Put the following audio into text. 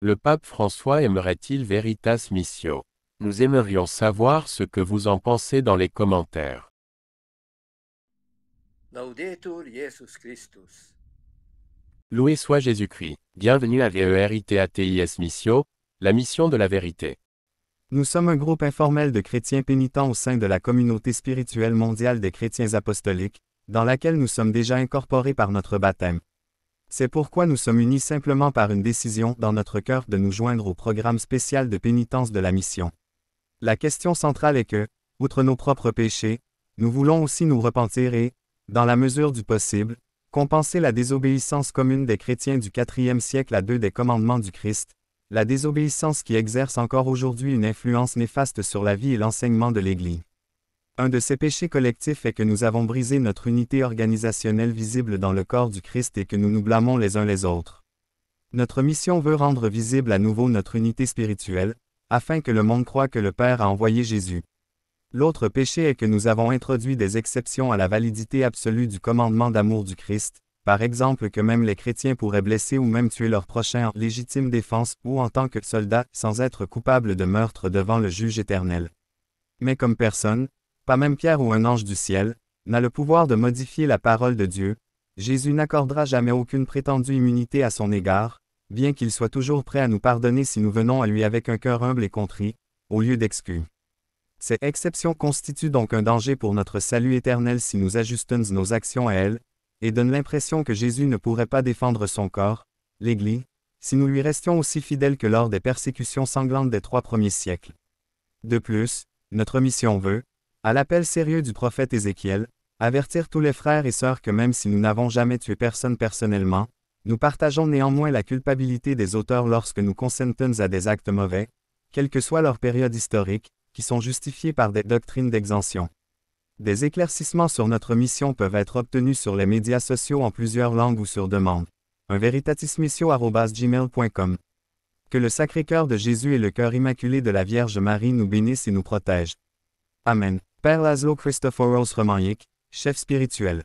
Le pape François aimerait-il Veritas Missio? Nous aimerions savoir ce que vous en pensez dans les commentaires. Laudetur Jesus Christus. Loué soit Jésus-Christ. Bienvenue à Veritas Missio, la mission de la vérité. Nous sommes un groupe informel de chrétiens pénitents au sein de la communauté spirituelle mondiale des chrétiens apostoliques, dans laquelle nous sommes déjà incorporés par notre baptême. C'est pourquoi nous sommes unis simplement par une décision dans notre cœur de nous joindre au programme spécial de pénitence de la mission. La question centrale est que, outre nos propres péchés, nous voulons aussi nous repentir et, dans la mesure du possible, compenser la désobéissance commune des chrétiens du IVe siècle à deux des commandements du Christ, la désobéissance qui exerce encore aujourd'hui une influence néfaste sur la vie et l'enseignement de l'Église. Un de ces péchés collectifs est que nous avons brisé notre unité organisationnelle visible dans le corps du Christ et que nous nous blâmons les uns les autres. Notre mission veut rendre visible à nouveau notre unité spirituelle, afin que le monde croie que le Père a envoyé Jésus. L'autre péché est que nous avons introduit des exceptions à la validité absolue du commandement d'amour du Christ, par exemple que même les chrétiens pourraient blesser ou même tuer leur prochain en légitime défense ou en tant que soldats sans être coupables de meurtre devant le juge éternel. Mais comme personne, pas même Pierre ou un ange du ciel, n'a le pouvoir de modifier la parole de Dieu, Jésus n'accordera jamais aucune prétendue immunité à son égard, bien qu'il soit toujours prêt à nous pardonner si nous venons à lui avec un cœur humble et contrit, au lieu d'exclus. Ces exceptions constituent donc un danger pour notre salut éternel si nous ajustons nos actions à elles, et donnent l'impression que Jésus ne pourrait pas défendre son corps, l'Église, si nous lui restions aussi fidèles que lors des persécutions sanglantes des 3 premiers siècles. De plus, notre mission veut, à l'appel sérieux du prophète Ézéchiel, avertir tous les frères et sœurs que même si nous n'avons jamais tué personne personnellement, nous partageons néanmoins la culpabilité des auteurs lorsque nous consentons à des actes mauvais, quelle que soit leur période historique, qui sont justifiés par des doctrines d'exemption. Des éclaircissements sur notre mission peuvent être obtenus sur les médias sociaux en plusieurs langues ou sur demande. unveritatismissio@gmail.com. Que le Sacré-Cœur de Jésus et le cœur immaculé de la Vierge Marie nous bénissent et nous protègent. Amen. Père Laszlo Christophoros Romanyic, chef spirituel.